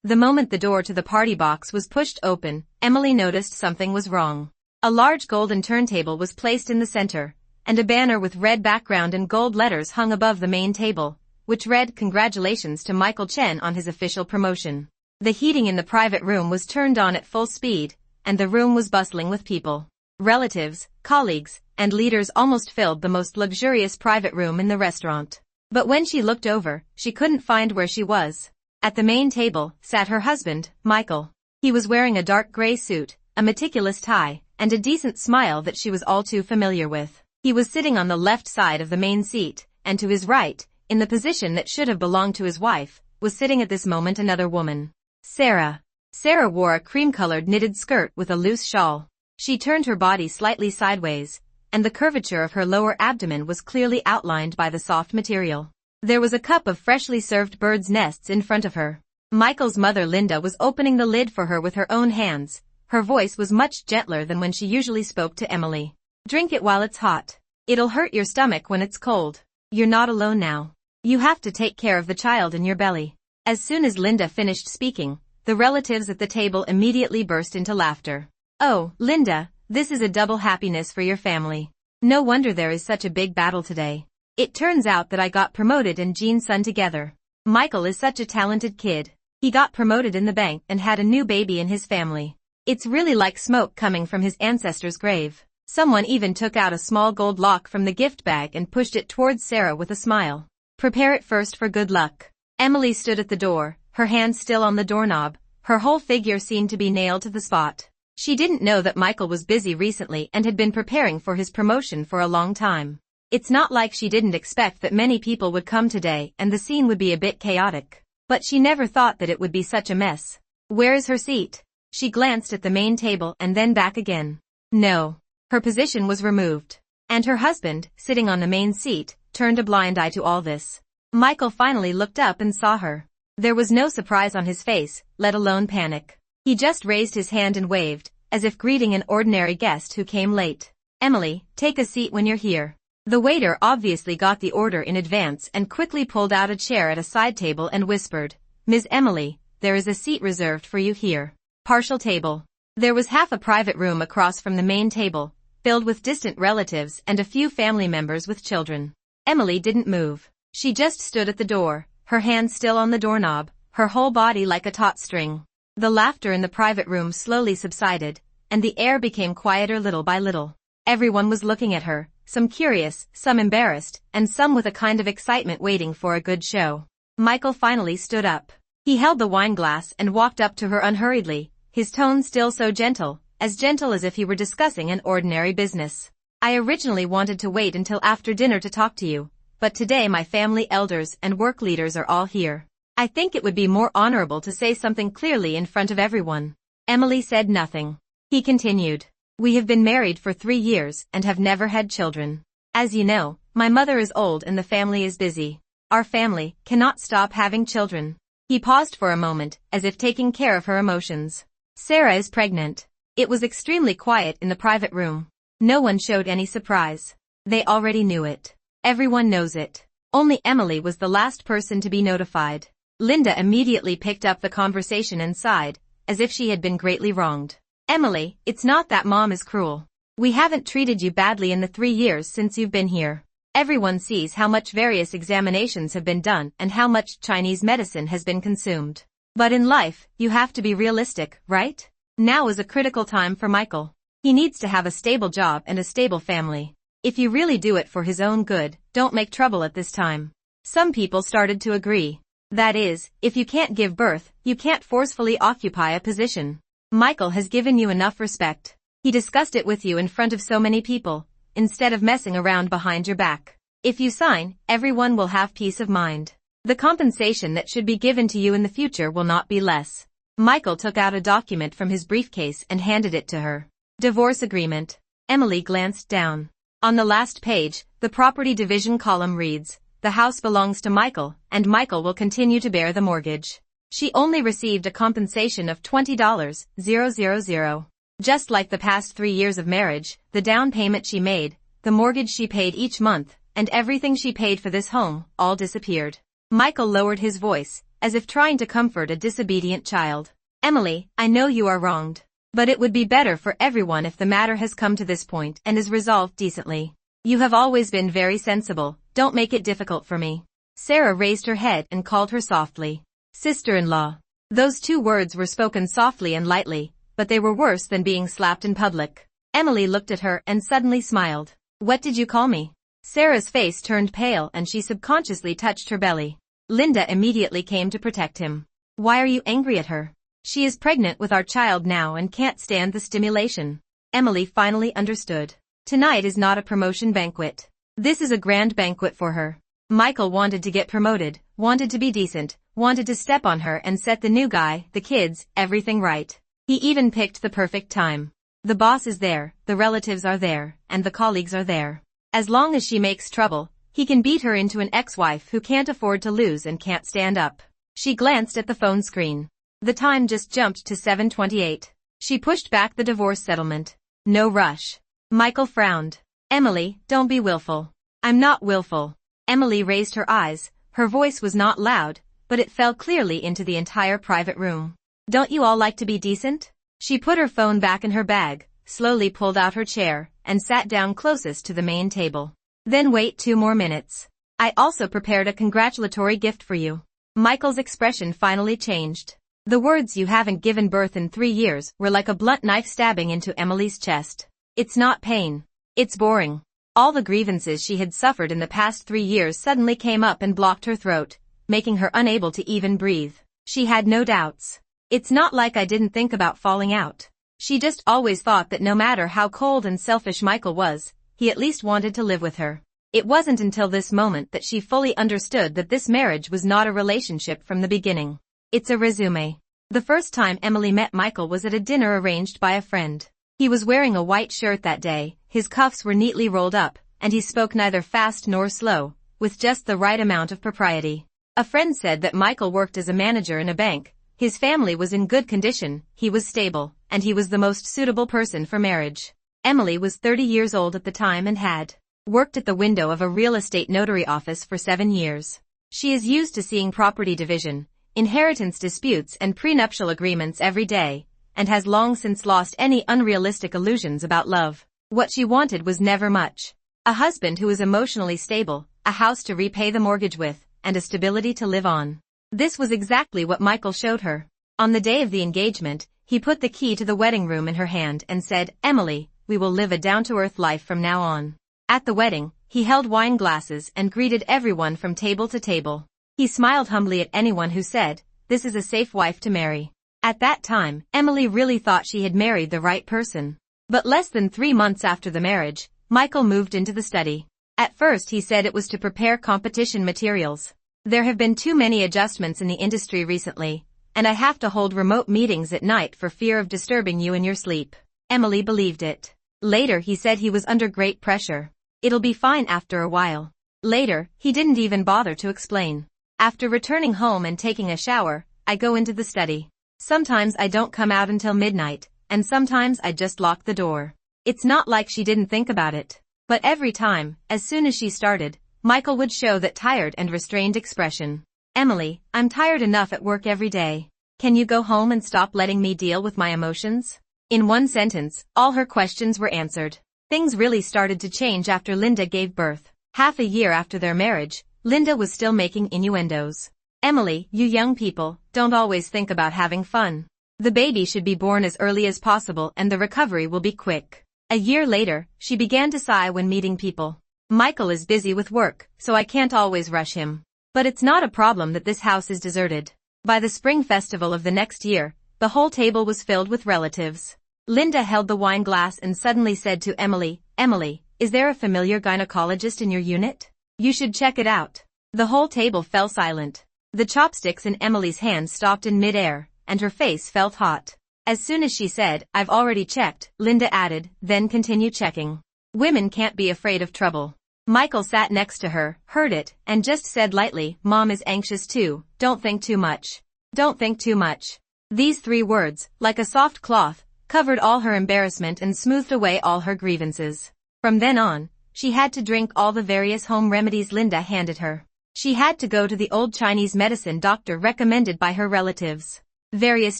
The moment the door to the party box was pushed open, Emily noticed something was wrong. A large golden turntable was placed in the center, and a banner with red background and gold letters hung above the main table, which read "Congratulations to Michael Chen on his official promotion." The heating in the private room was turned on at full speed, and the room was bustling with people. Relatives, colleagues, and leaders almost filled the most luxurious private room in the restaurant. But when she looked over, she couldn't find where she was. At the main table sat her husband, Michael. He was wearing a dark gray suit, a meticulous tie, and a decent smile that she was all too familiar with. He was sitting on the left side of the main seat, and to his right, in the position that should have belonged to his wife, was sitting at this moment another woman. Sarah. Sarah wore a cream-colored knitted skirt with a loose shawl. She turned her body slightly sideways, and the curvature of her lower abdomen was clearly outlined by the soft material. There was a cup of freshly served bird's nests in front of her. Michael's mother Linda was opening the lid for her with her own hands. Her voice was much gentler than when she usually spoke to Emily. "Drink it while it's hot. It'll hurt your stomach when it's cold. You're not alone now. You have to take care of the child in your belly." As soon as Linda finished speaking, the relatives at the table immediately burst into laughter. "Oh, Linda, this is a double happiness for your family. No wonder there is such a big battle today. It turns out that I got promoted and Jean's son together. Michael is such a talented kid. He got promoted in the bank and had a new baby in his family. It's really like smoke coming from his ancestor's grave." Someone even took out a small gold lock from the gift bag and pushed it towards Sarah with a smile. "Prepare it first for good luck." Emily stood at the door, her hand still on the doorknob. Her whole figure seemed to be nailed to the spot. She didn't know that Michael was busy recently and had been preparing for his promotion for a long time. It's not like she didn't expect that many people would come today and the scene would be a bit chaotic. But she never thought that it would be such a mess. "Where is her seat?" She glanced at the main table and then back again. No. Her position was removed. And her husband, sitting on the main seat, turned a blind eye to all this. Michael finally looked up and saw her. There was no surprise on his face, let alone panic. He just raised his hand and waved, as if greeting an ordinary guest who came late. "Emily, take a seat when you're here." The waiter obviously got the order in advance and quickly pulled out a chair at a side table and whispered, "Ms. Emily, there is a seat reserved for you here." Partial table. There was half a private room across from the main table, filled with distant relatives and a few family members with children. Emily didn't move. She just stood at the door, her hand still on the doorknob, her whole body like a taut string. The laughter in the private room slowly subsided, and the air became quieter little by little. Everyone was looking at her, some curious, some embarrassed, and some with a kind of excitement waiting for a good show. Michael finally stood up. He held the wine glass and walked up to her unhurriedly, his tone still so gentle as if he were discussing an ordinary business. "I originally wanted to wait until after dinner to talk to you, but today my family elders and work leaders are all here. I think it would be more honorable to say something clearly in front of everyone." Emily said nothing. He continued. "We have been married for 3 years and have never had children. As you know, my mother is old and the family is busy. Our family cannot stop having children." He paused for a moment, as if taking care of her emotions. "Sarah is pregnant." It was extremely quiet in the private room. No one showed any surprise. They already knew it. Everyone knows it. Only Emily was the last person to be notified. Linda immediately picked up the conversation and sighed, as if she had been greatly wronged. "Emily, it's not that Mom is cruel. We haven't treated you badly in the 3 years since you've been here. Everyone sees how much various examinations have been done and how much Chinese medicine has been consumed. But in life, you have to be realistic, right? Now is a critical time for Michael. He needs to have a stable job and a stable family. If you really do it for his own good, don't make trouble at this time." Some people started to agree. That is, if you can't give birth, you can't forcefully occupy a position. Michael has given you enough respect. He discussed it with you in front of so many people, instead of messing around behind your back. If you sign, everyone will have peace of mind. The compensation that should be given to you in the future will not be less. Michael took out a document from his briefcase and handed it to her. Divorce agreement. Emily glanced down. On the last page, the property division column reads, "The house belongs to Michael, and Michael will continue to bear the mortgage." She only received a compensation of $20,000. Just like the past 3 years of marriage, the down payment she made, the mortgage she paid each month, and everything she paid for this home, all disappeared. Michael lowered his voice, as if trying to comfort a disobedient child. Emily, I know you are wronged. But it would be better for everyone if the matter has come to this point and is resolved decently. You have always been very sensible, don't make it difficult for me. Sarah raised her head and called her softly. Sister-in-law. Those two words were spoken softly and lightly, but they were worse than being slapped in public. Emily looked at her and suddenly smiled. What did you call me? Sarah's face turned pale and she subconsciously touched her belly. Linda immediately came to protect him. Why are you angry at her? She is pregnant with our child now and can't stand the stimulation. Emily finally understood. Tonight is not a promotion banquet. This is a grand banquet for her. Michael wanted to get promoted, wanted to be decent, wanted to step on her and set the new guy, the kids, everything right. He even picked the perfect time. The boss is there, the relatives are there, and the colleagues are there. As long as she makes trouble, he can beat her into an ex-wife who can't afford to lose and can't stand up. She glanced at the phone screen. The time just jumped to 7:28. She pushed back the divorce settlement. No rush. Michael frowned. Emily, don't be willful. I'm not willful. Emily raised her eyes. Her voice was not loud, but it fell clearly into the entire private room. Don't you all like to be decent? She put her phone back in her bag, slowly pulled out her chair, and sat down closest to the main table. Then wait 2 more minutes. I also prepared a congratulatory gift for you. Michael's expression finally changed. The words "you haven't given birth in 3 years" were like a blunt knife stabbing into Emily's chest. It's not pain. It's boring. All the grievances she had suffered in the past 3 years suddenly came up and blocked her throat, making her unable to even breathe. She had no doubts. It's not like I didn't think about falling out. She just always thought that no matter how cold and selfish Michael was, he at least wanted to live with her. It wasn't until this moment that she fully understood that this marriage was not a relationship from the beginning. It's a resume. The first time Emily met Michael was at a dinner arranged by a friend. He was wearing a white shirt that day, his cuffs were neatly rolled up, and he spoke neither fast nor slow, with just the right amount of propriety. A friend said that Michael worked as a manager in a bank, his family was in good condition, he was stable, and he was the most suitable person for marriage. Emily was 30 years old at the time and had worked at the window of a real estate notary office for 7 years. She is used to seeing property division, inheritance disputes and prenuptial agreements every day, and has long since lost any unrealistic illusions about love. What she wanted was never much. A husband who is emotionally stable, a house to repay the mortgage with, and a stability to live on. This was exactly what Michael showed her. On the day of the engagement, he put the key to the wedding room in her hand and said, Emily, we will live a down-to-earth life from now on. At the wedding, he held wine glasses and greeted everyone from table to table. He smiled humbly at anyone who said, this is a safe wife to marry. At that time, Emily really thought she had married the right person. But less than 3 months after the marriage, Michael moved into the study. At first he said it was to prepare competition materials. There have been too many adjustments in the industry recently, and I have to hold remote meetings at night for fear of disturbing you in your sleep. Emily believed it. Later he said he was under great pressure. It'll be fine after a while. Later, he didn't even bother to explain. After returning home and taking a shower, I go into the study. Sometimes I don't come out until midnight, and sometimes I just lock the door. It's not like she didn't think about it. But every time, as soon as she started, Michael would show that tired and restrained expression. Emily, I'm tired enough at work every day. Can you go home and stop letting me deal with my emotions? In one sentence, all her questions were answered. Things really started to change after Linda gave birth. Half a year after their marriage, Linda was still making innuendos. Emily, you young people, don't always think about having fun. The baby should be born as early as possible and the recovery will be quick. A year later, she began to sigh when meeting people. Michael is busy with work, so I can't always rush him. But it's not a problem that this house is deserted. By the spring festival of the next year, the whole table was filled with relatives. Linda held the wine glass and suddenly said to Emily, Emily, is there a familiar gynecologist in your unit? You should check it out. The whole table fell silent. The chopsticks in Emily's hand stopped in mid-air, and her face felt hot. As soon as she said, I've already checked, Linda added, then continue checking. Women can't be afraid of trouble. Michael sat next to her, heard it, and just said lightly, Mom is anxious too, don't think too much. Don't think too much. These 3 words, like a soft cloth, covered all her embarrassment and smoothed away all her grievances. From then on, she had to drink all the various home remedies Linda handed her. She had to go to the old Chinese medicine doctor recommended by her relatives. Various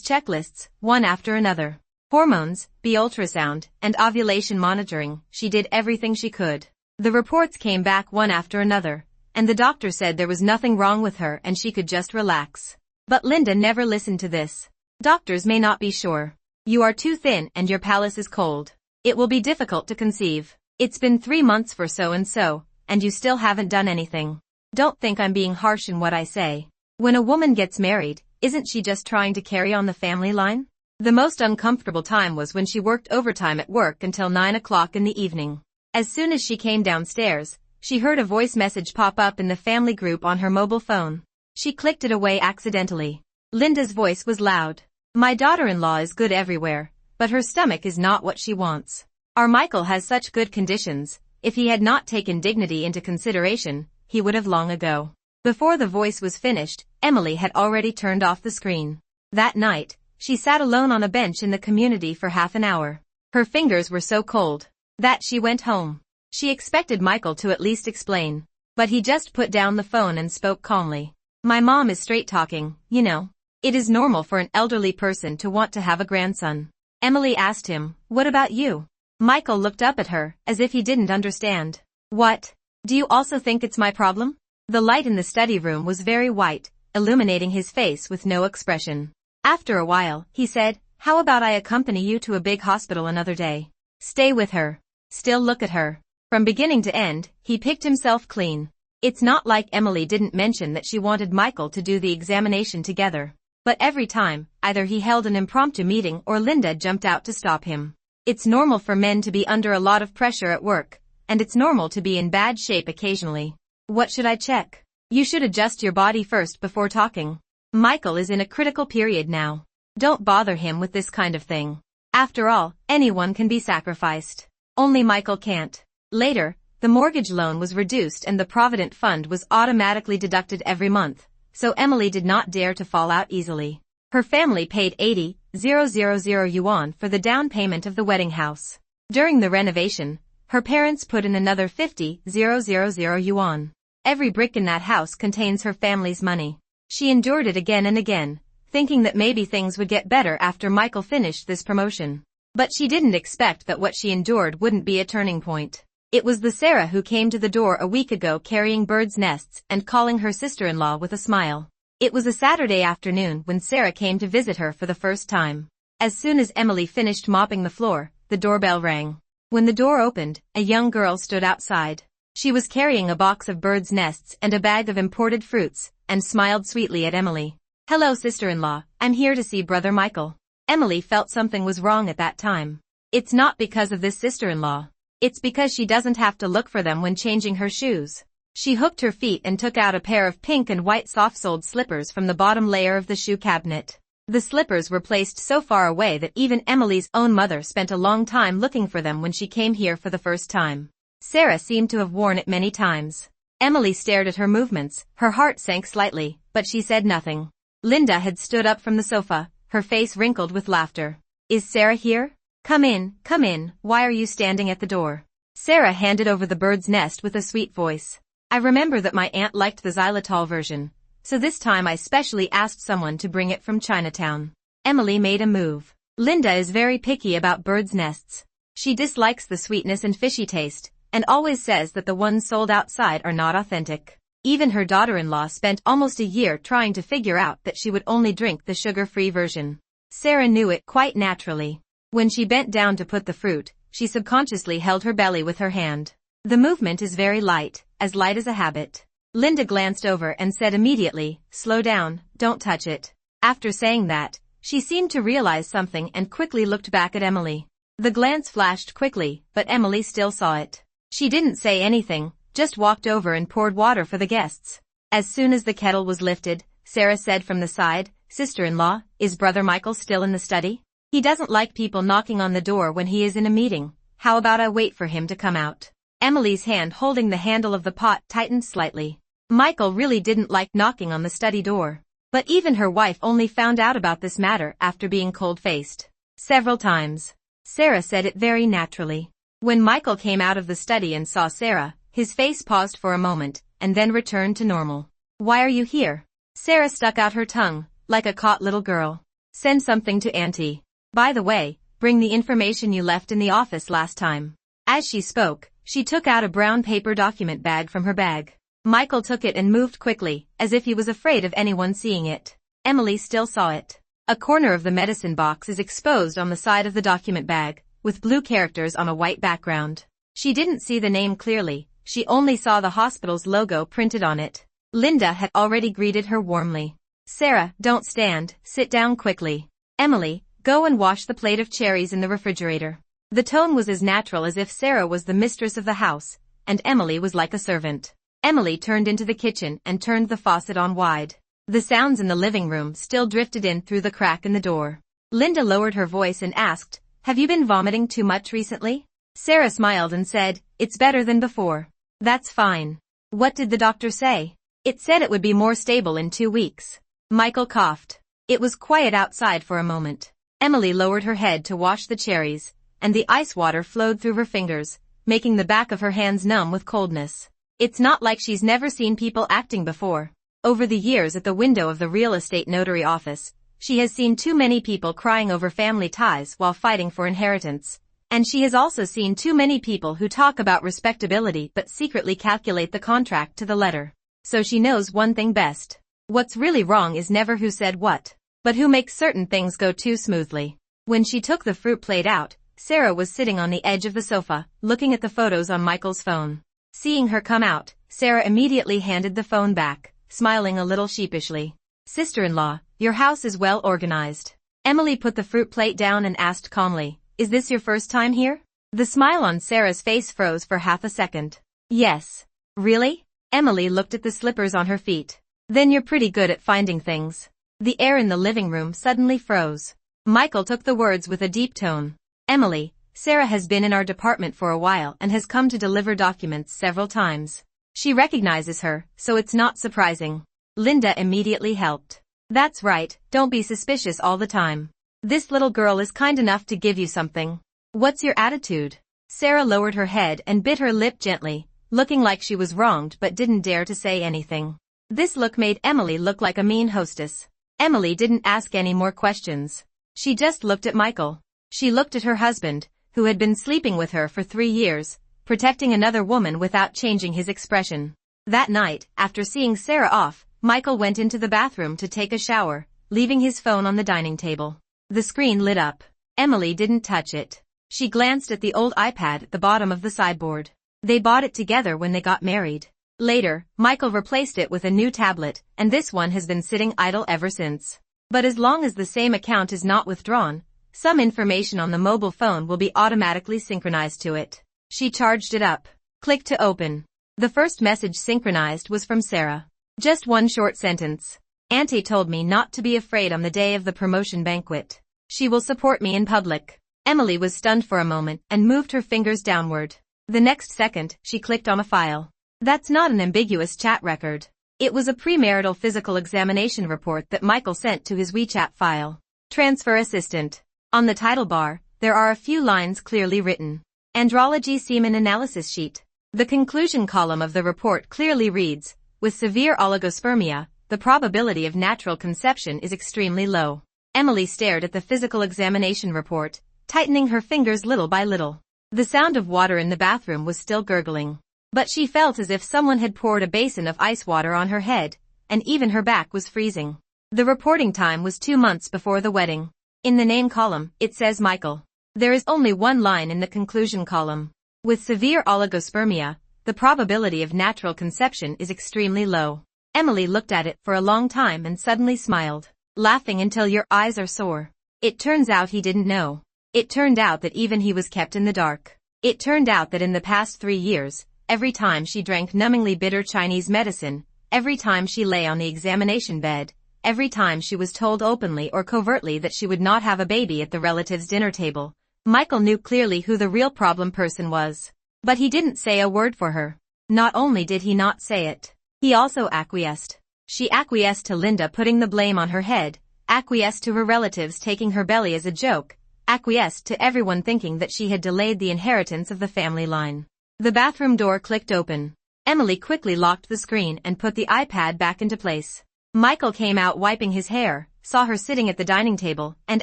checklists, one after another. Hormones, B ultrasound, and ovulation monitoring. She did everything she could. The reports came back one after another, and the doctor said there was nothing wrong with her and she could just relax. But Linda never listened to this. Doctors may not be sure. You are too thin and your palace is cold. It will be difficult to conceive. It's been 3 months for so, and you still haven't done anything. Don't think I'm being harsh in what I say. When a woman gets married, isn't she just trying to carry on the family line? The most uncomfortable time was when she worked overtime at work until 9 o'clock in the evening. As soon as she came downstairs, she heard a voice message pop up in the family group on her mobile phone. She clicked it away accidentally. Linda's voice was loud. My daughter-in-law is good everywhere, but her stomach is not what she wants. Our Michael has such good conditions. If he had not taken dignity into consideration, he would have long ago. Before the voice was finished, Emily had already turned off the screen. That night, she sat alone on a bench in the community for half an hour. Her fingers were so cold that she went home. She expected Michael to at least explain, but he just put down the phone and spoke calmly. My mom is straight talking, you know. It is normal for an elderly person to want to have a grandson. Emily asked him, what about you? Michael looked up at her, as if he didn't understand. What? Do you also think it's my problem? The light in the study room was very white, illuminating his face with no expression. After a while, he said, how about I accompany you to a big hospital another day? Stay with her. Still look at her. From beginning to end, he picked himself clean. It's not like Emily didn't mention that she wanted Michael to do the examination together. But every time, either he held an impromptu meeting or Linda jumped out to stop him. It's normal for men to be under a lot of pressure at work, and it's normal to be in bad shape occasionally. What should I check? You should adjust your body first before talking. Michael is in a critical period now. Don't bother him with this kind of thing. After all, anyone can be sacrificed. Only Michael can't. Later, the mortgage loan was reduced and the Provident Fund was automatically deducted every month, so Emily did not dare to fall out easily. Her family paid 80,000 yuan for the down payment of the wedding house. During the renovation, her parents put in another 50,000 yuan. Every brick in that house contains her family's money. She endured it again and again, thinking that maybe things would get better after Michael finished this promotion. But she didn't expect that what she endured wouldn't be a turning point. It was the Sarah who came to the door a week ago carrying birds' nests and calling her sister-in-law with a smile. It was a Saturday afternoon when Sarah came to visit her for the first time. As soon as Emily finished mopping the floor, the doorbell rang. When the door opened, a young girl stood outside. She was carrying a box of birds' nests and a bag of imported fruits, and smiled sweetly at Emily. Hello sister-in-law, I'm here to see brother Michael. Emily felt something was wrong at that time. It's not because of this sister-in-law. It's because she doesn't have to look for them when changing her shoes. She hooked her feet and took out a pair of pink and white soft-soled slippers from the bottom layer of the shoe cabinet. The slippers were placed so far away that even Emily's own mother spent a long time looking for them when she came here for the first time. Sarah seemed to have worn it many times. Emily stared at her movements, her heart sank slightly, but she said nothing. Linda had stood up from the sofa, her face wrinkled with laughter. Is Sarah here? Come in, why are you standing at the door? Sarah handed over the bird's nest with a sweet voice. I remember that my aunt liked the xylitol version, so this time I specially asked someone to bring it from Chinatown. Emily made a move. Linda is very picky about birds' nests. She dislikes the sweetness and fishy taste, and always says that the ones sold outside are not authentic. Even her daughter-in-law spent almost a year trying to figure out that she would only drink the sugar-free version. Sarah knew it quite naturally. When she bent down to put the fruit, she subconsciously held her belly with her hand. The movement is very light as a habit. Linda glanced over and said immediately, slow down, don't touch it. After saying that, she seemed to realize something and quickly looked back at Emily. The glance flashed quickly, but Emily still saw it. She didn't say anything, just walked over and poured water for the guests. As soon as the kettle was lifted, Sarah said from the side, Sister-in-law, is brother Michael still in the study? He doesn't like people knocking on the door when he is in a meeting. How about I wait for him to come out? Emily's hand holding the handle of the pot tightened slightly. Michael really didn't like knocking on the study door. But even her wife only found out about this matter after being cold-faced several times. Sarah said it very naturally. When Michael came out of the study and saw Sarah, his face paused for a moment, and then returned to normal. Why are you here? Sarah stuck out her tongue, like a caught little girl. Send something to Auntie. By the way, bring the information you left in the office last time. As she spoke, she took out a brown paper document bag from her bag. Michael took it and moved quickly, as if he was afraid of anyone seeing it. Emily still saw it. A corner of the medicine box is exposed on the side of the document bag, with blue characters on a white background. She didn't see the name clearly, she only saw the hospital's logo printed on it. Linda had already greeted her warmly. Sarah, don't stand, sit down quickly. Emily, go and wash the plate of cherries in the refrigerator. The tone was as natural as if Sarah was the mistress of the house, and Emily was like a servant. Emily turned into the kitchen and turned the faucet on wide. The sounds in the living room still drifted in through the crack in the door. Linda lowered her voice and asked, have you been vomiting too much recently? Sarah smiled and said, it's better than before. That's fine. What did the doctor say? It said it would be more stable in 2 weeks. Michael coughed. It was quiet outside for a moment. Emily lowered her head to wash the cherries, and the ice water flowed through her fingers, making the back of her hands numb with coldness. It's not like she's never seen people acting before. Over the years at the window of the real estate notary office, she has seen too many people crying over family ties while fighting for inheritance. And she has also seen too many people who talk about respectability but secretly calculate the contract to the letter. So she knows one thing best. What's really wrong is never who said what, but who makes certain things go too smoothly. When she took the fruit plate out, Sarah was sitting on the edge of the sofa, looking at the photos on Michael's phone. Seeing her come out, Sarah immediately handed the phone back, smiling a little sheepishly. Sister-in-law, your house is well organized. Emily put the fruit plate down and asked calmly, is this your first time here? The smile on Sarah's face froze for half a second. Yes. Really? Emily looked at the slippers on her feet. Then you're pretty good at finding things. The air in the living room suddenly froze. Michael took the words with a deep tone. Emily, Sarah has been in our department for a while and has come to deliver documents several times. She recognizes her, so it's not surprising. Linda immediately helped. That's right, don't be suspicious all the time. This little girl is kind enough to give you something. What's your attitude? Sarah lowered her head and bit her lip gently, looking like she was wronged but didn't dare to say anything. This look made Emily look like a mean hostess. Emily didn't ask any more questions. She just looked at Michael. She looked at her husband, who had been sleeping with her for 3 years, protecting another woman without changing his expression. That night, after seeing Sarah off, Michael went into the bathroom to take a shower, leaving his phone on the dining table. The screen lit up. Emily didn't touch it. She glanced at the old iPad at the bottom of the sideboard. They bought it together when they got married. Later, Michael replaced it with a new tablet, and this one has been sitting idle ever since. But as long as the same account is not withdrawn, some information on the mobile phone will be automatically synchronized to it. She charged it up. Click to open. The first message synchronized was from Sarah. Just one short sentence. Auntie told me not to be afraid on the day of the promotion banquet. She will support me in public. Emily was stunned for a moment and moved her fingers downward. The next second, she clicked on a file. That's not an ambiguous chat record. It was a premarital physical examination report that Michael sent to his WeChat file. Transfer assistant. On the title bar, there are a few lines clearly written. Andrology semen analysis sheet. The conclusion column of the report clearly reads, with severe oligospermia, the probability of natural conception is extremely low. Emily stared at the physical examination report, tightening her fingers little by little. The sound of water in the bathroom was still gurgling. But she felt as if someone had poured a basin of ice water on her head, and even her back was freezing. The reporting time was 2 months before the wedding. In the name column, it says Michael. There is only one line in the conclusion column. With severe oligospermia, the probability of natural conception is extremely low. Emily looked at it for a long time and suddenly smiled, laughing until your eyes are sore. It turns out he didn't know. It turned out that even he was kept in the dark. It turned out that in the past 3 years, every time she drank numbingly bitter Chinese medicine, every time she lay on the examination bed, every time she was told openly or covertly that she would not have a baby at the relatives' dinner table, Michael knew clearly who the real problem person was. But he didn't say a word for her. Not only did he not say it, he also acquiesced. She acquiesced to Linda putting the blame on her head, acquiesced to her relatives taking her belly as a joke, acquiesced to everyone thinking that she had delayed the inheritance of the family line. The bathroom door clicked open. Emily quickly locked the screen and put the iPad back into place. Michael came out wiping his hair, saw her sitting at the dining table, and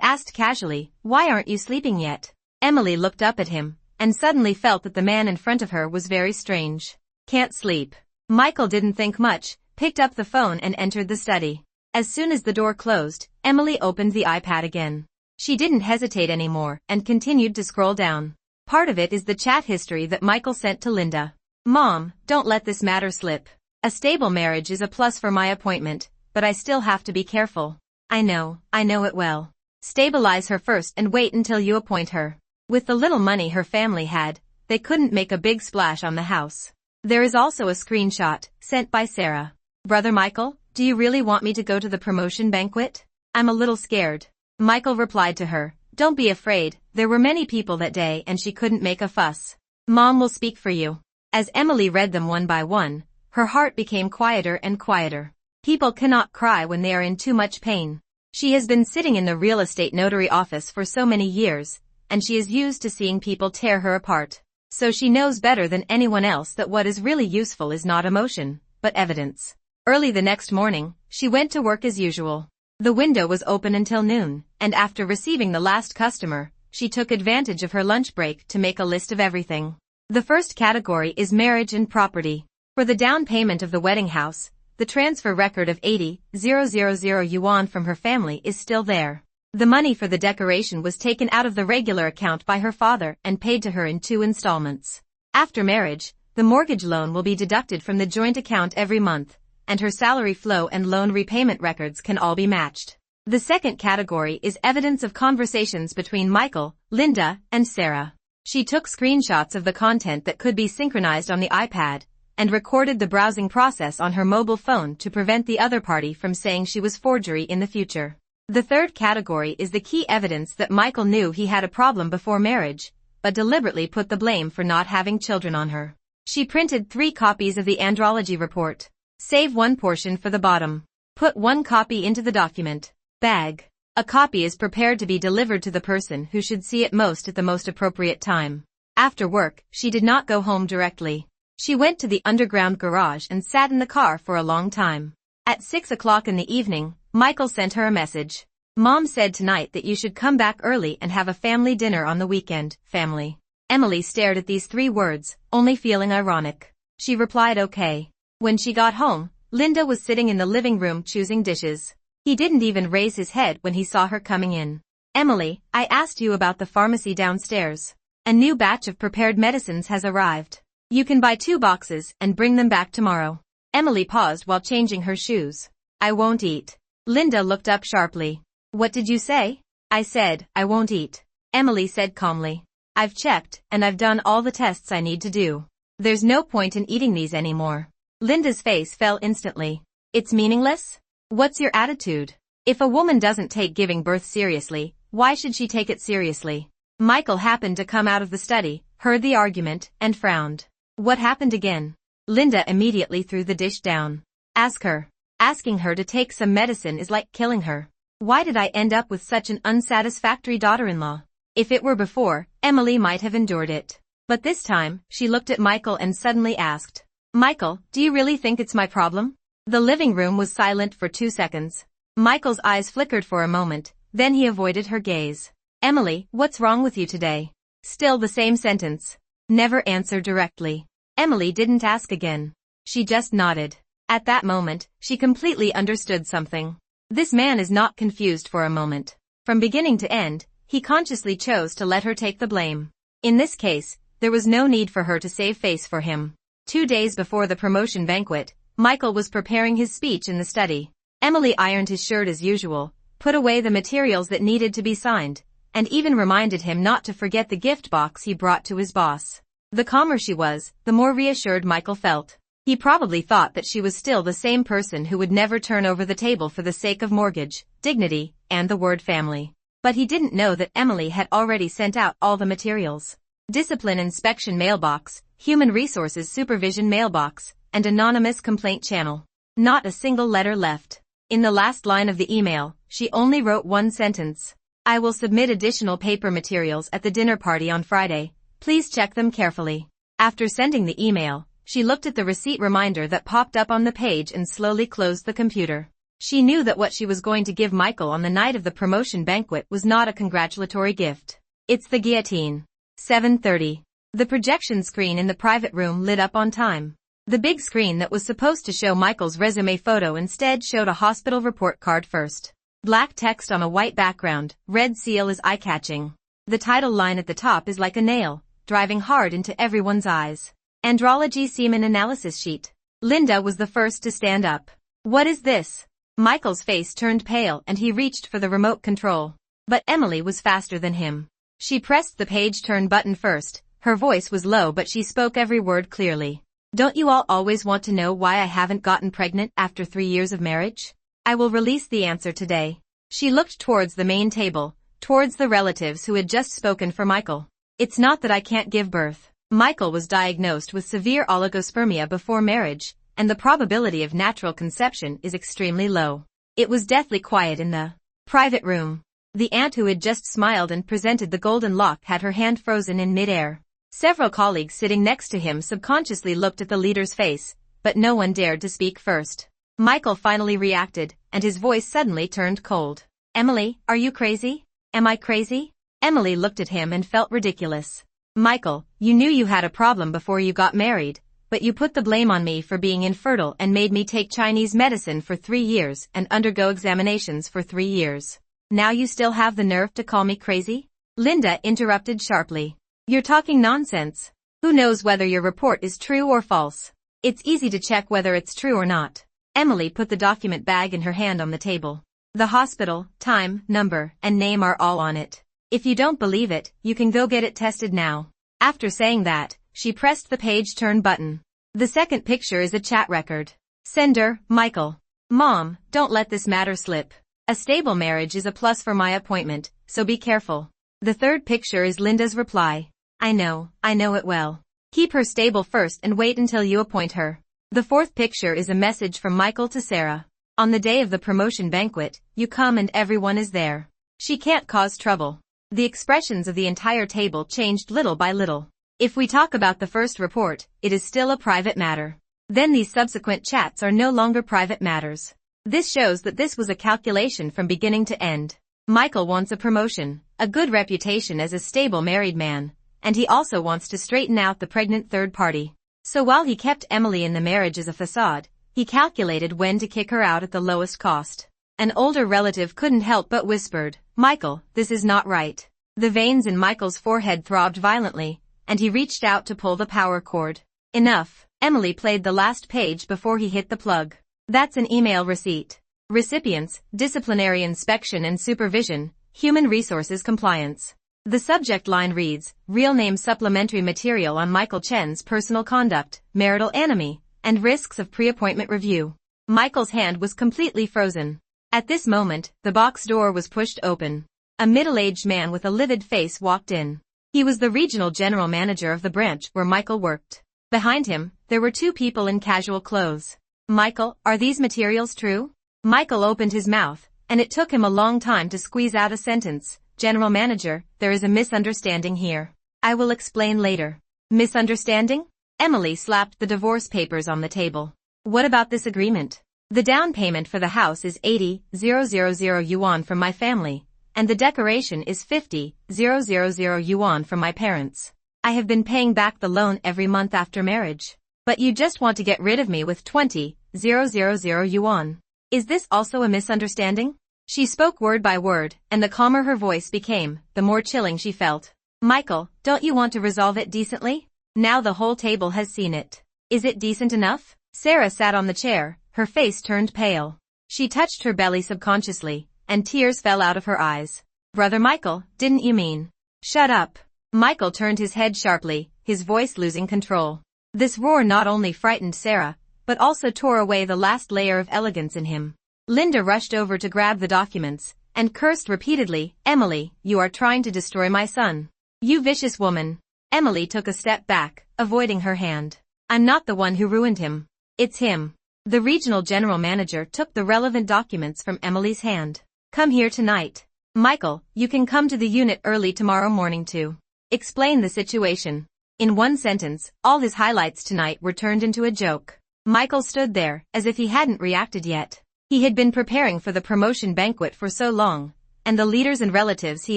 asked casually, "Why aren't you sleeping yet?" Emily looked up at him, and suddenly felt that the man in front of her was very strange. "Can't sleep." Michael didn't think much, picked up the phone and entered the study. As soon as the door closed, Emily opened the iPad again. She didn't hesitate anymore, and continued to scroll down. Part of it is the chat history that Michael sent to Linda. "Mom, don't let this matter slip. A stable marriage is a plus for my appointment, but I still have to be careful. I know it well. Stabilize her first and wait until you appoint her." With the little money her family had, they couldn't make a big splash on the house. There is also a screenshot, sent by Sarah. "Brother Michael, do you really want me to go to the promotion banquet? I'm a little scared." Michael replied to her, "Don't be afraid, there were many people that day and she couldn't make a fuss. Mom will speak for you." As Emily read them one by one, her heart became quieter and quieter. People cannot cry when they are in too much pain. She has been sitting in the real estate notary office for so many years, and she is used to seeing people tear her apart. So she knows better than anyone else that what is really useful is not emotion, but evidence. Early the next morning, she went to work as usual. The window was open until noon, and after receiving the last customer, she took advantage of her lunch break to make a list of everything. The first category is marriage and property. For the down payment of the wedding house, the transfer record of 80,000 yuan from her family is still there. The money for the decoration was taken out of the regular account by her father and paid to her in 2 installments. After marriage, the mortgage loan will be deducted from the joint account every month, and her salary flow and loan repayment records can all be matched. The second category is evidence of conversations between Michael, Linda, and Sarah. She took screenshots of the content that could be synchronized on the iPad, and recorded the browsing process on her mobile phone to prevent the other party from saying she was forgery in the future. The third category is the key evidence that Michael knew he had a problem before marriage, but deliberately put the blame for not having children on her. She printed 3 copies of the andrology report. Save one portion for the bottom. Put 1 copy into the document bag. A copy is prepared to be delivered to the person who should see it most at the most appropriate time. After work, she did not go home directly. She went to the underground garage and sat in the car for a long time. At 6 o'clock in the evening, Michael sent her a message. "Mom said tonight that you should come back early and have a family dinner on the weekend, family." Emily stared at these 3 words, only feeling ironic. She replied okay. When she got home, Linda was sitting in the living room choosing dishes. He didn't even raise his head when he saw her coming in. "Emily, I asked you about the pharmacy downstairs. A new batch of prepared medicines has arrived. You can buy 2 boxes and bring them back tomorrow." Emily paused while changing her shoes. "I won't eat." Linda looked up sharply. "What did you say?" "I said, I won't eat," Emily said calmly. "I've checked, and I've done all the tests I need to do. There's no point in eating these anymore." Linda's face fell instantly. "It's meaningless? What's your attitude? If a woman doesn't take giving birth seriously, why should she take it seriously?" Michael happened to come out of the study, heard the argument, and frowned. "What happened again?" Linda immediately threw the dish down. "Ask her. Asking her to take some medicine is like killing her. Why did I end up with such an unsatisfactory daughter-in-law?" If it were before, Emily might have endured it. But this time, she looked at Michael and suddenly asked, "Michael, do you really think it's my problem?" The living room was silent for 2 seconds. Michael's eyes flickered for a moment, then he avoided her gaze. "Emily, what's wrong with you today?" Still the same sentence. Never answer directly. Emily didn't ask again. She just nodded. At that moment, she completely understood something. This man is not confused for a moment. From beginning to end, he consciously chose to let her take the blame. In this case, there was no need for her to save face for him. 2 days before the promotion banquet, Michael was preparing his speech in the study. Emily ironed his shirt as usual, put away the materials that needed to be signed, and even reminded him not to forget the gift box he brought to his boss. The calmer she was, the more reassured Michael felt. He probably thought that she was still the same person who would never turn over the table for the sake of mortgage, dignity, and the word family. But he didn't know that Emily had already sent out all the materials. Discipline inspection mailbox, human resources supervision mailbox, and anonymous complaint channel. Not a single letter left. In the last line of the email, she only wrote 1 sentence. "I will submit additional paper materials at the dinner party on Friday. Please check them carefully." After sending the email, she looked at the receipt reminder that popped up on the page and slowly closed the computer. She knew that what she was going to give Michael on the night of the promotion banquet was not a congratulatory gift. It's the guillotine. 7:30. The projection screen in the private room lit up on time. The big screen that was supposed to show Michael's resume photo instead showed a hospital report card first. Black text on a white background, red seal is eye-catching. The title line at the top is like a nail, driving hard into everyone's eyes. Andrology semen analysis sheet. Linda was the first to stand up. What is this? Michael's face turned pale and he reached for the remote control. But Emily was faster than him. She pressed the page turn button first. Her voice was low but she spoke every word clearly. Don't you all always want to know why I haven't gotten pregnant after 3 years of marriage? I will release the answer today. She looked towards the main table, towards the relatives who had just spoken for Michael. It's not that I can't give birth. Michael was diagnosed with severe oligospermia before marriage, and the probability of natural conception is extremely low. It was deathly quiet in the private room. The aunt who had just smiled and presented the golden lock had her hand frozen in mid-air. Several colleagues sitting next to him subconsciously looked at the leader's face, but no one dared to speak first. Michael finally reacted, and his voice suddenly turned cold. Emily, are you crazy? Am I crazy? Emily looked at him and felt ridiculous. Michael, you knew you had a problem before you got married, but you put the blame on me for being infertile and made me take Chinese medicine for 3 years and undergo examinations for 3 years. Now you still have the nerve to call me crazy? Linda interrupted sharply. You're talking nonsense. Who knows whether your report is true or false? It's easy to check whether it's true or not. Emily put the document bag in her hand on the table. The hospital, time, number, and name are all on it. If you don't believe it, you can go get it tested now. After saying that, she pressed the page turn button. The second picture is a chat record. Sender, Michael. Mom, don't let this matter slip. A stable marriage is a plus for my appointment, so be careful. The third picture is Linda's reply. I know it well. Keep her stable first and wait until you appoint her. The fourth picture is a message from Michael to Sarah. On the day of the promotion banquet, you come and everyone is there. She can't cause trouble. The expressions of the entire table changed little by little. If we talk about the first report, it is still a private matter. Then these subsequent chats are no longer private matters. This shows that this was a calculation from beginning to end. Michael wants a promotion, a good reputation as a stable married man, and he also wants to straighten out the pregnant third party. So while he kept Emily in the marriage as a facade, he calculated when to kick her out at the lowest cost. An older relative couldn't help but whispered, Michael, this is not right. The veins in Michael's forehead throbbed violently, and he reached out to pull the power cord. Enough. Emily played the last page before he hit the plug. That's an email receipt. Recipients, disciplinary inspection and supervision, human resources compliance. The subject line reads, real name supplementary material on Michael Chen's personal conduct, marital enemy, and risks of pre-appointment review. Michael's hand was completely frozen. At this moment, the box door was pushed open. A middle-aged man with a livid face walked in. He was the regional general manager of the branch where Michael worked. Behind him, there were 2 people in casual clothes. Michael, are these materials true? Michael opened his mouth, and it took him a long time to squeeze out a sentence. General manager, there is a misunderstanding here. I will explain later. Misunderstanding? Emily slapped the divorce papers on the table. What about this agreement? The down payment for the house is 80,000 yuan from my family, and the decoration is 50,000 yuan from my parents. I have been paying back the loan every month after marriage. But you just want to get rid of me with 20,000 yuan. Is this also a misunderstanding? She spoke word by word, and the calmer her voice became, the more chilling she felt. Michael, don't you want to resolve it decently? Now the whole table has seen it. Is it decent enough? Sarah sat on the chair, her face turned pale. She touched her belly subconsciously, and tears fell out of her eyes. Brother Michael, didn't you mean? Shut up. Michael turned his head sharply, his voice losing control. This roar not only frightened Sarah, but also tore away the last layer of elegance in him. Linda rushed over to grab the documents, and cursed repeatedly, Emily, you are trying to destroy my son. You vicious woman. Emily took a step back, avoiding her hand. I'm not the one who ruined him. It's him. The regional general manager took the relevant documents from Emily's hand. Come here tonight. Michael, you can come to the unit early tomorrow morning to explain the situation. In one sentence, all his highlights tonight were turned into a joke. Michael stood there, as if he hadn't reacted yet. He had been preparing for the promotion banquet for so long, and the leaders and relatives he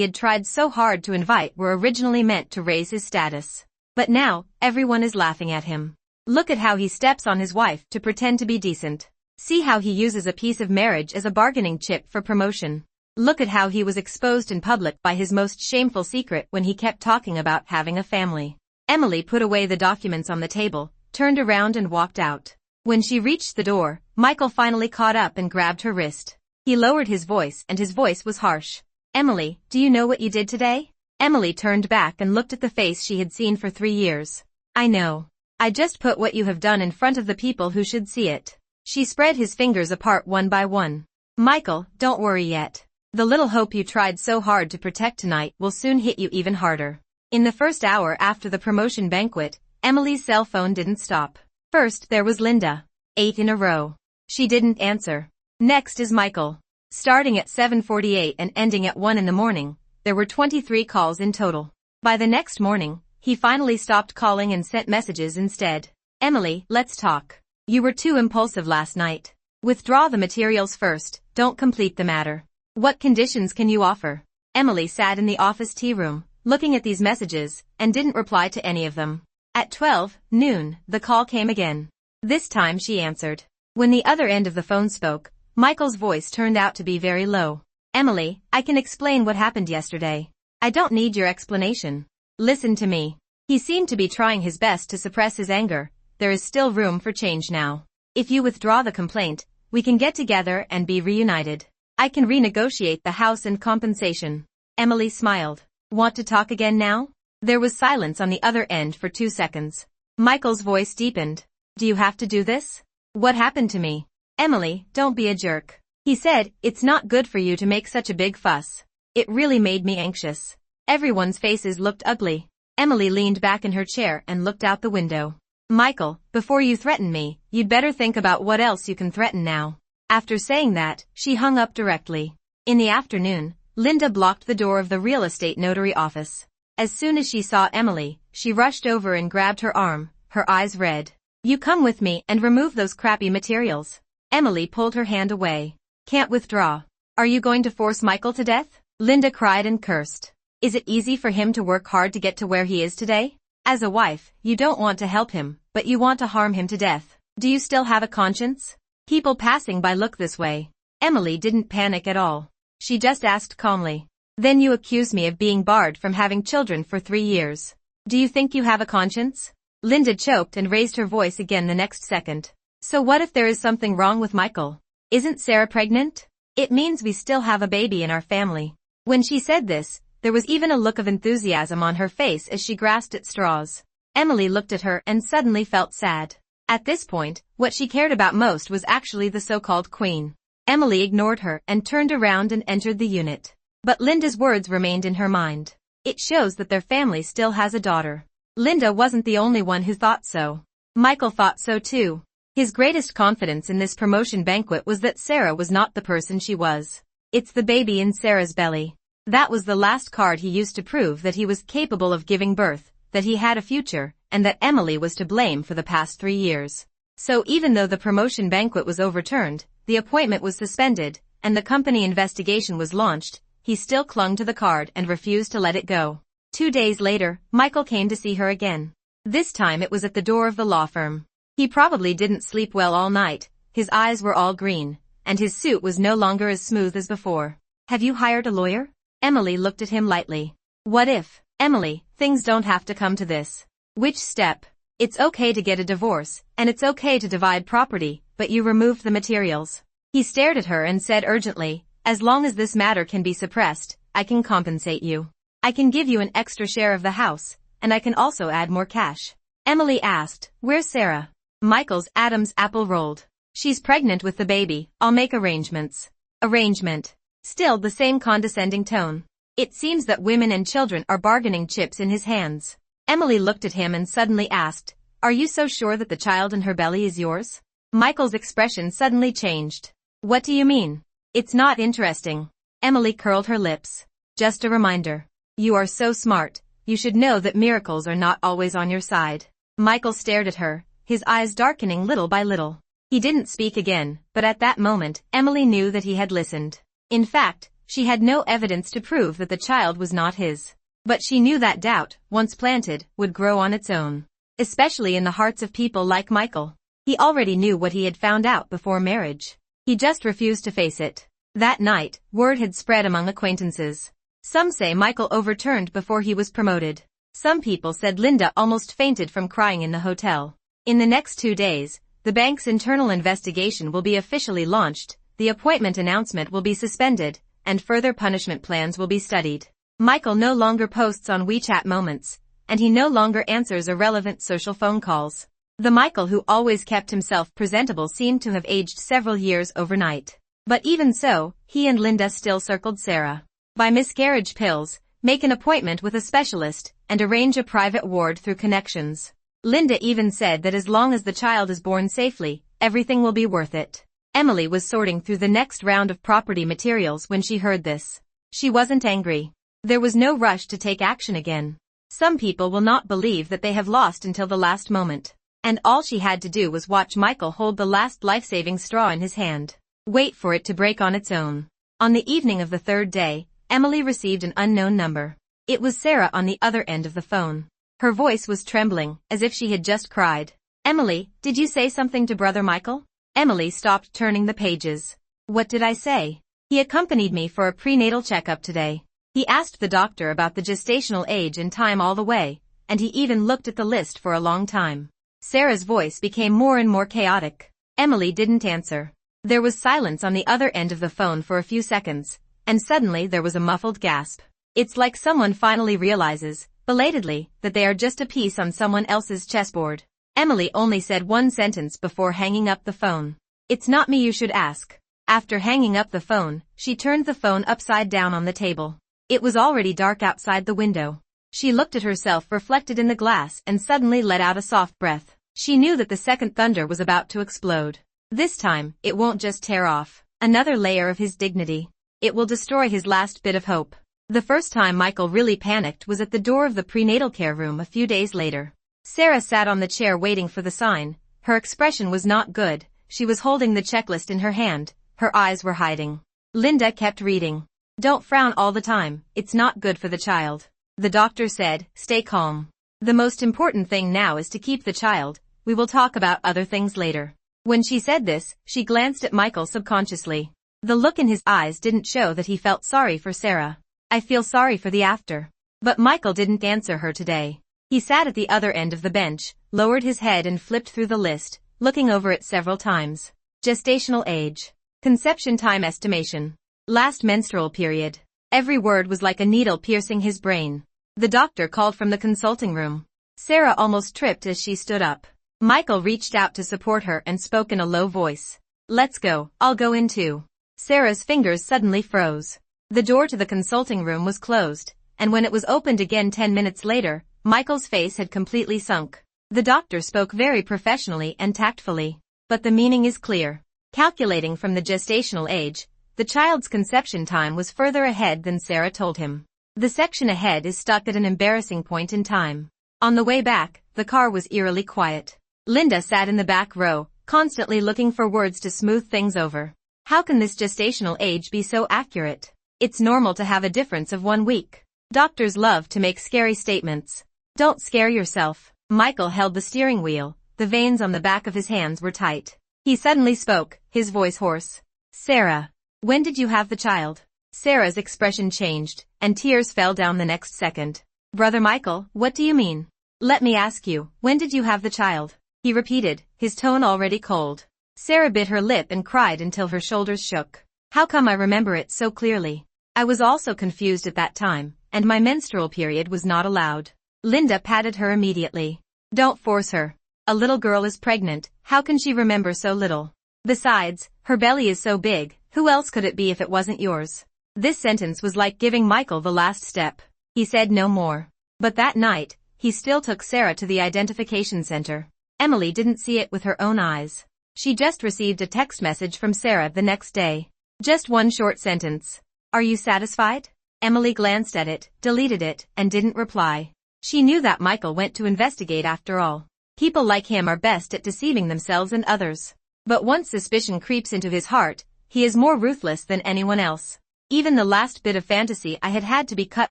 had tried so hard to invite were originally meant to raise his status. But now, everyone is laughing at him. Look at how he steps on his wife to pretend to be decent. See how he uses a piece of marriage as a bargaining chip for promotion. Look at how he was exposed in public by his most shameful secret when he kept talking about having a family. Emily put away the documents on the table, turned around and walked out. When she reached the door, Michael finally caught up and grabbed her wrist. He lowered his voice, and his voice was harsh. Emily, do you know what you did today? Emily turned back and looked at the face she had seen for 3 years. I know. I just put what you have done in front of the people who should see it. She spread his fingers apart one by one. Michael, don't worry yet. The little hope you tried so hard to protect tonight will soon hit you even harder. In the first hour after the promotion banquet, Emily's cell phone didn't stop. First there was Linda. 8 in a row. She didn't answer. Next is Michael. Starting at 7:48 and ending at 1 in the morning, there were 23 calls in total. By the next morning, he finally stopped calling and sent messages instead. Emily, let's talk. You were too impulsive last night. Withdraw the materials first, don't complete the matter. What conditions can you offer? Emily sat in the office tea room, looking at these messages, and didn't reply to any of them. At 12 noon, the call came again. This time she answered. When the other end of the phone spoke, Michael's voice turned out to be very low. Emily, I can explain what happened yesterday. I don't need your explanation. Listen to me. He seemed to be trying his best to suppress his anger. There is still room for change now. If you withdraw the complaint, we can get together and be reunited. I can renegotiate the house and compensation. Emily smiled. Want to talk again now? There was silence on the other end for 2 seconds. Michael's voice deepened. Do you have to do this? What happened to me? Emily, don't be a jerk. He said, it's not good for you to make such a big fuss. It really made me anxious. Everyone's faces looked ugly. Emily leaned back in her chair and looked out the window. Michael, before you threaten me, you'd better think about what else you can threaten now. After saying that, she hung up directly. In the afternoon, Linda blocked the door of the real estate notary office. As soon as she saw Emily, she rushed over and grabbed her arm, her eyes red. You come with me and remove those crappy materials. Emily pulled her hand away. Can't withdraw. Are you going to force Michael to death? Linda cried and cursed. Is it easy for him to work hard to get to where he is today? As a wife, you don't want to help him, but you want to harm him to death. Do you still have a conscience? People passing by look this way. Emily didn't panic at all. She just asked calmly. Then you accuse me of being barred from having children for 3 years. Do you think you have a conscience? Linda choked and raised her voice again the next second. So what if there is something wrong with Michael? Isn't Sarah pregnant? It means we still have a baby in our family. When she said this, there was even a look of enthusiasm on her face as she grasped at straws. Emily looked at her and suddenly felt sad. At this point, what she cared about most was actually the so-called queen. Emily ignored her and turned around and entered the unit. But Linda's words remained in her mind. It shows that their family still has a daughter. Linda wasn't the only one who thought so. Michael thought so too. His greatest confidence in this promotion banquet was that Sarah was not the person she was. It's the baby in Sarah's belly. That was the last card he used to prove that he was capable of giving birth, that he had a future, and that Emily was to blame for the past 3 years. So even though the promotion banquet was overturned, the appointment was suspended, and the company investigation was launched, he still clung to the card and refused to let it go. 2 days later, Michael came to see her again. This time it was at the door of the law firm. He probably didn't sleep well all night, his eyes were all green, and his suit was no longer as smooth as before. Have you hired a lawyer? Emily looked at him lightly. What if? Emily, things don't have to come to this. Which step? It's okay to get a divorce, and it's okay to divide property, but you removed the materials. He stared at her and said urgently, as long as this matter can be suppressed, I can compensate you. I can give you an extra share of the house, and I can also add more cash. Emily asked, where's Sarah? Michael's Adam's apple rolled. She's pregnant with the baby, I'll make arrangements. Arrangement. Still the same condescending tone. It seems that women and children are bargaining chips in his hands. Emily looked at him and suddenly asked, are you so sure that the child in her belly is yours? Michael's expression suddenly changed. What do you mean? It's not interesting. Emily curled her lips. Just a reminder. You are so smart. you should know that miracles are not always on your side. Michael stared at her, his eyes darkening little by little. He didn't speak again, but at that moment, Emily knew that he had listened. In fact, she had no evidence to prove that the child was not his. But she knew that doubt, once planted, would grow on its own. Especially in the hearts of people like Michael. He already knew what he had found out before marriage. He just refused to face it. That night, word had spread among acquaintances. Some say Michael overturned before he was promoted. Some people said Linda almost fainted from crying in the hotel. In the next 2 days, the bank's internal investigation will be officially launched, the appointment announcement will be suspended, and further punishment plans will be studied. Michael no longer posts on WeChat moments, and he no longer answers irrelevant social phone calls. The Michael who always kept himself presentable seemed to have aged several years overnight. But even so, he and Linda still circled Sarah. Buy miscarriage pills, make an appointment with a specialist, and arrange a private ward through connections. Linda even said that as long as the child is born safely, everything will be worth it. Emily was sorting through the next round of property materials when she heard this. She wasn't angry. There was no rush to take action again. Some people will not believe that they have lost until the last moment. And all she had to do was watch Michael hold the last life-saving straw in his hand. Wait for it to break on its own. On the evening of the third day, Emily received an unknown number. It was Sarah on the other end of the phone. Her voice was trembling, as if she had just cried. Emily, did you say something to Brother Michael? Emily stopped turning the pages. What did I say? He accompanied me for a prenatal checkup today. He asked the doctor about the gestational age and time all the way, and he even looked at the list for a long time. Sarah's voice became more and more chaotic. Emily didn't answer. There was silence on the other end of the phone for a few seconds, and suddenly there was a muffled gasp. It's like someone finally realizes, belatedly, that they are just a piece on someone else's chessboard. Emily only said one sentence before hanging up the phone. It's not me you should ask. After hanging up the phone, she turned the phone upside down on the table. It was already dark outside the window. She looked at herself reflected in the glass and suddenly let out a soft breath. She knew that the second thunder was about to explode. This time, it won't just tear off another layer of his dignity. It will destroy his last bit of hope. The first time Michael really panicked was at the door of the prenatal care room a few days later. Sarah sat on the chair waiting for the sign. Her expression was not good. She was holding the checklist in her hand. Her eyes were hiding. Linda kept reading. Don't frown all the time. It's not good for the child. The doctor said, stay calm. The most important thing now is to keep the child. We will talk about other things later. When she said this, she glanced at Michael subconsciously. The look in his eyes didn't show that he felt sorry for Sarah. I feel sorry for the after. But Michael didn't answer her today. He sat at the other end of the bench, lowered his head and flipped through the list, looking over it several times. Gestational age. Conception time estimation. Last menstrual period. Every word was like a needle piercing his brain. The doctor called from the consulting room. Sarah almost tripped as she stood up. Michael reached out to support her and spoke in a low voice. Let's go, I'll go in too. Sarah's fingers suddenly froze. The door to the consulting room was closed, and when it was opened again 10 minutes later, Michael's face had completely sunk. The doctor spoke very professionally and tactfully. But the meaning is clear. Calculating from the gestational age, the child's conception time was further ahead than Sarah told him. The section ahead is stuck at an embarrassing point in time. On the way back, the car was eerily quiet. Linda sat in the back row, constantly looking for words to smooth things over. How can this gestational age be so accurate? It's normal to have a difference of 1 week. Doctors love to make scary statements. Don't scare yourself. Michael held the steering wheel. The veins on the back of his hands were tight. He suddenly spoke, his voice hoarse. Sarah. When did you have the child? Sarah's expression changed, and tears fell down the next second. Brother Michael, what do you mean? Let me ask you, when did you have the child? He repeated, his tone already cold. Sarah bit her lip and cried until her shoulders shook. How come I remember it so clearly? I was also confused at that time, and my menstrual period was not allowed. Linda patted her immediately. Don't force her. A little girl is pregnant, how can she remember so little? Besides, her belly is so big, who else could it be if it wasn't yours? This sentence was like giving Michael the last step. He said no more. But that night, he still took Sarah to the identification center. Emily didn't see it with her own eyes. She just received a text message from Sarah the next day. Just one short sentence. Are you satisfied? Emily glanced at it, deleted it, and didn't reply. She knew that Michael went to investigate after all. People like him are best at deceiving themselves and others. But once suspicion creeps into his heart, he is more ruthless than anyone else. Even the last bit of fantasy I had to be cut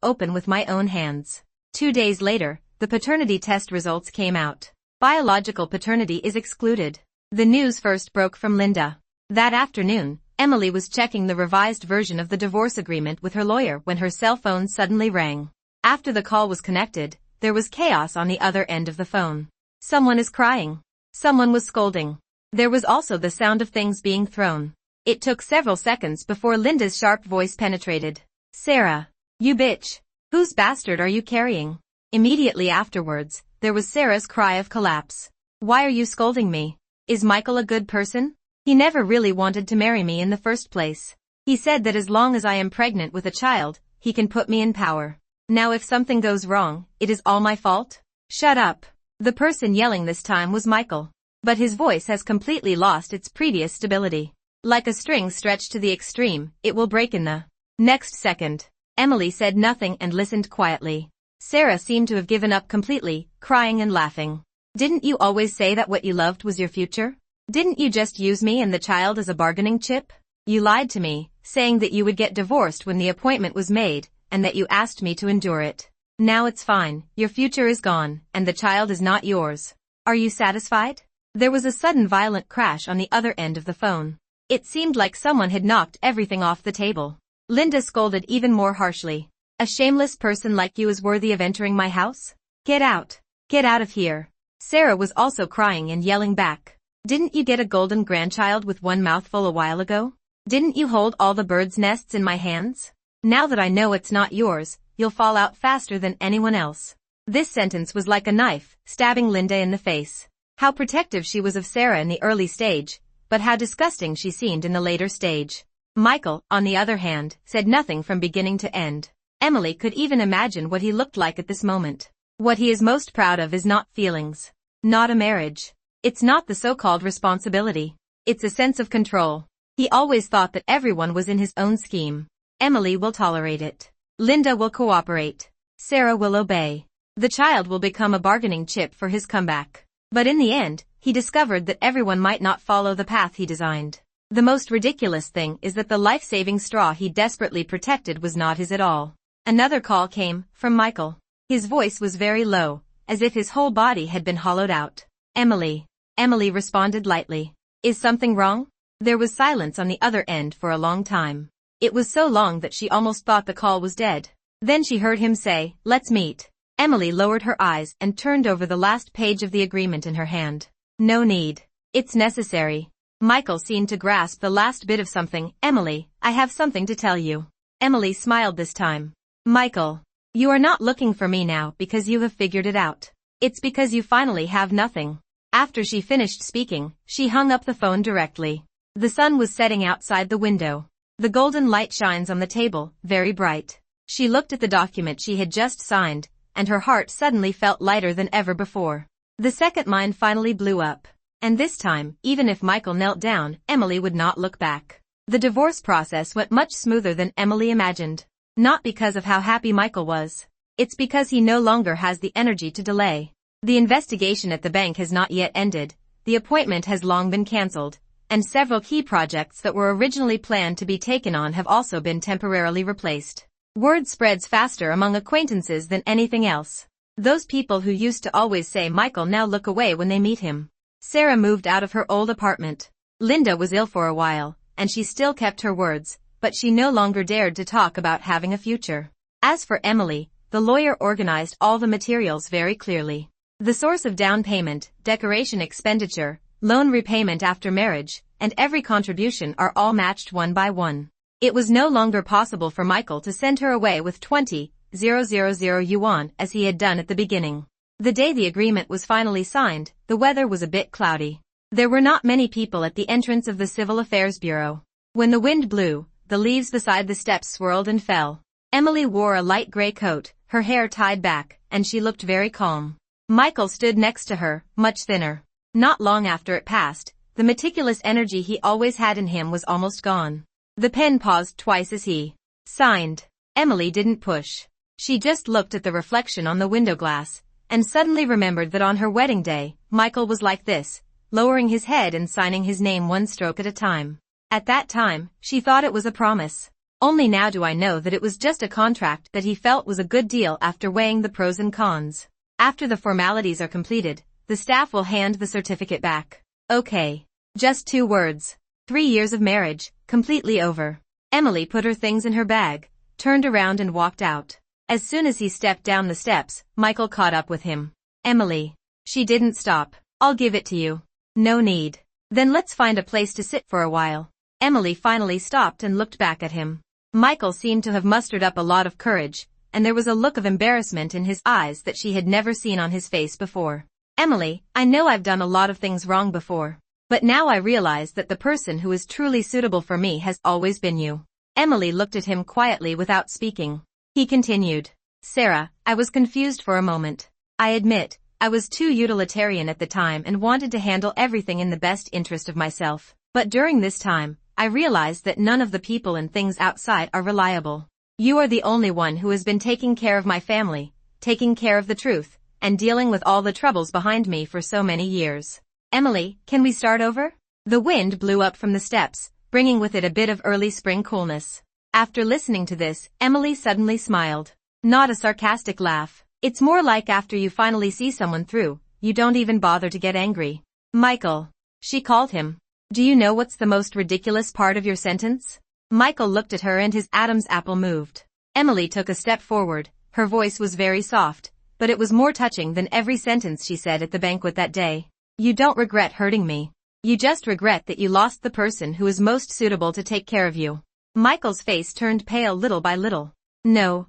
open with my own hands. 2 days later, the paternity test results came out. Biological paternity is excluded. The news first broke from Linda. That afternoon, Emily was checking the revised version of the divorce agreement with her lawyer when her cell phone suddenly rang. After the call was connected, there was chaos on the other end of the phone. Someone is crying. Someone was scolding. There was also the sound of things being thrown. It took several seconds before Linda's sharp voice penetrated. Sarah. You bitch. Whose bastard are you carrying? Immediately afterwards, there was Sarah's cry of collapse. Why are you scolding me? Is Michael a good person? He never really wanted to marry me in the first place. He said that as long as I am pregnant with a child, he can put me in power. Now if something goes wrong, it is all my fault? Shut up. The person yelling this time was Michael. But his voice has completely lost its previous stability. Like a string stretched to the extreme, it will break in the next second. Emily said nothing and listened quietly. Sarah seemed to have given up completely, crying and laughing. Didn't you always say that what you loved was your future? Didn't you just use me and the child as a bargaining chip? You lied to me, saying that you would get divorced when the appointment was made, and that you asked me to endure it. Now it's fine, your future is gone, and the child is not yours. Are you satisfied? There was a sudden violent crash on the other end of the phone. It seemed like someone had knocked everything off the table. Linda scolded even more harshly. A shameless person like you is worthy of entering my house? Get out. Get out of here. Sarah was also crying and yelling back. Didn't you get a golden grandchild with one mouthful a while ago? Didn't you hold all the birds' nests in my hands? Now that I know it's not yours, you'll fall out faster than anyone else. This sentence was like a knife, stabbing Linda in the face. How protective she was of Sarah in the early stage, but how disgusting she seemed in the later stage. Michael, on the other hand, said nothing from beginning to end. Emily could even imagine what he looked like at this moment. What he is most proud of is not feelings. Not a marriage. It's not the so-called responsibility. It's a sense of control. He always thought that everyone was in his own scheme. Emily will tolerate it. Linda will cooperate. Sarah will obey. The child will become a bargaining chip for his comeback. But in the end, he discovered that everyone might not follow the path he designed. The most ridiculous thing is that the life-saving straw he desperately protected was not his at all. Another call came, from Michael. His voice was very low, as if his whole body had been hollowed out. Emily. Emily responded lightly. Is something wrong? There was silence on the other end for a long time. It was so long that she almost thought the call was dead. Then she heard him say, let's meet. Emily lowered her eyes and turned over the last page of the agreement in her hand. No need. It's necessary. Michael seemed to grasp the last bit of something. Emily, I have something to tell you. Emily smiled this time. Michael. You are not looking for me now because you have figured it out. It's because you finally have nothing. After she finished speaking, she hung up the phone directly. The sun was setting outside the window. The golden light shines on the table, very bright. She looked at the document she had just signed, and her heart suddenly felt lighter than ever before. The second mine finally blew up. And this time, even if Michael knelt down, Emily would not look back. The divorce process went much smoother than Emily imagined. Not because of how happy Michael was. It's because he no longer has the energy to delay. The investigation at the bank has not yet ended, the appointment has long been cancelled, and several key projects that were originally planned to be taken on have also been temporarily replaced. Word spreads faster among acquaintances than anything else. Those people who used to always say Michael now look away when they meet him. Sarah moved out of her old apartment. Linda was ill for a while, and she still kept her words, but she no longer dared to talk about having a future. As for Emily, the lawyer organized all the materials very clearly. The source of down payment, decoration expenditure, loan repayment after marriage, and every contribution are all matched one by one. It was no longer possible for Michael to send her away with 20,000 yuan as he had done at the beginning. The day the agreement was finally signed, the weather was a bit cloudy. There were not many people at the entrance of the Civil Affairs Bureau. When the wind blew, the leaves beside the steps swirled and fell. Emily wore a light gray coat, her hair tied back, and she looked very calm. Michael stood next to her, much thinner. Not long after it passed, the meticulous energy he always had in him was almost gone. The pen paused twice as he signed. Emily didn't push. She just looked at the reflection on the window glass, and suddenly remembered that on her wedding day, Michael was like this, lowering his head and signing his name one stroke at a time. At that time, she thought it was a promise. Only now do I know that it was just a contract that he felt was a good deal after weighing the pros and cons. After the formalities are completed, the staff will hand the certificate back. Okay. Just 2 words. 3 years of marriage, completely over. Emily put her things in her bag, turned around and walked out. As soon as he stepped down the steps, Michael caught up with him. Emily. She didn't stop. I'll give it to you. No need. Then let's find a place to sit for a while. Emily finally stopped and looked back at him. Michael seemed to have mustered up a lot of courage, and there was a look of embarrassment in his eyes that she had never seen on his face before. Emily, I know I've done a lot of things wrong before. But now I realize that the person who is truly suitable for me has always been you. Emily looked at him quietly without speaking. He continued. Sarah, I was confused for a moment. I admit, I was too utilitarian at the time and wanted to handle everything in the best interest of myself. But during this time, I realized that none of the people and things outside are reliable. You are the only one who has been taking care of my family, taking care of the truth, and dealing with all the troubles behind me for so many years. Emily, can we start over? The wind blew up from the steps, bringing with it a bit of early spring coolness. After listening to this, Emily suddenly smiled. Not a sarcastic laugh. It's more like after you finally see someone through, you don't even bother to get angry. Michael. She called him. Do you know what's the most ridiculous part of your sentence? Michael looked at her and his Adam's apple moved. Emily took a step forward. Her voice was very soft, but it was more touching than every sentence she said at the banquet that day. You don't regret hurting me. You just regret that you lost the person who is most suitable to take care of you. Michael's face turned pale little by little. No,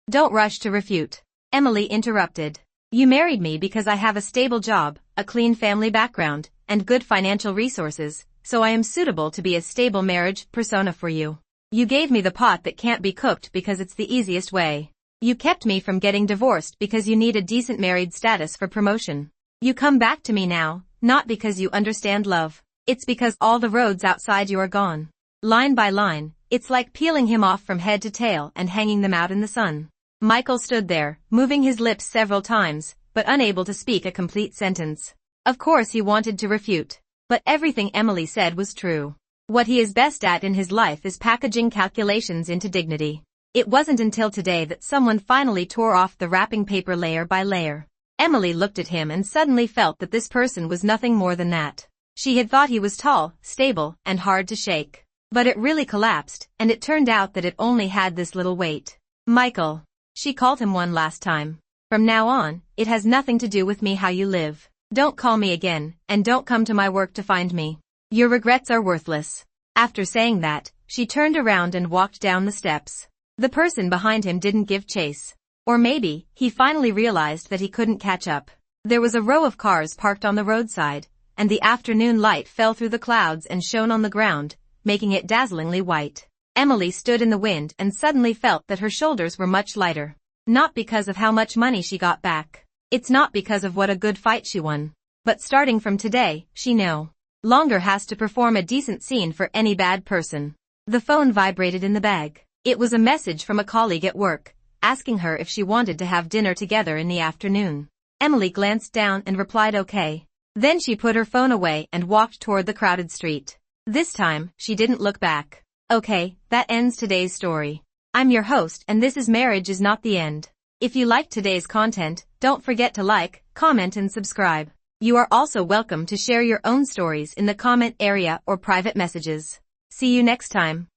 Don't rush to refute. Emily interrupted. You married me because I have a stable job, a clean family background, and good financial resources, so I am suitable to be a stable marriage persona for you. You gave me the pot that can't be cooked because it's the easiest way. You kept me from getting divorced because you need a decent married status for promotion. You come back to me now, not because you understand love. It's because all the roads outside you are gone. Line by line, it's like peeling him off from head to tail and hanging them out in the sun. Michael stood there, moving his lips several times, but unable to speak a complete sentence. Of course he wanted to refute. But everything Emily said was true. What he is best at in his life is packaging calculations into dignity. It wasn't until today that someone finally tore off the wrapping paper layer by layer. Emily looked at him and suddenly felt that this person was nothing more than that. She had thought he was tall, stable, and hard to shake. But it really collapsed, and it turned out that it only had this little weight. Michael. She called him one last time. From now on, it has nothing to do with me how you live. Don't call me again, and don't come to my work to find me. Your regrets are worthless. After saying that, she turned around and walked down the steps. The person behind him didn't give chase. Or maybe, he finally realized that he couldn't catch up. There was a row of cars parked on the roadside, and the afternoon light fell through the clouds and shone on the ground, making it dazzlingly white. Emily stood in the wind and suddenly felt that her shoulders were much lighter. Not because of how much money she got back. It's not because of what a good fight she won. But starting from today, she no longer has to perform a decent scene for any bad person. The phone vibrated in the bag. It was a message from a colleague at work, asking her if she wanted to have dinner together in the afternoon. Emily glanced down and replied okay. Then she put her phone away and walked toward the crowded street. This time, she didn't look back. Okay, that ends today's story. I'm your host and this is Marriage is Not the End. If you liked today's content, don't forget to like, comment and subscribe. You are also welcome to share your own stories in the comment area or private messages. See you next time.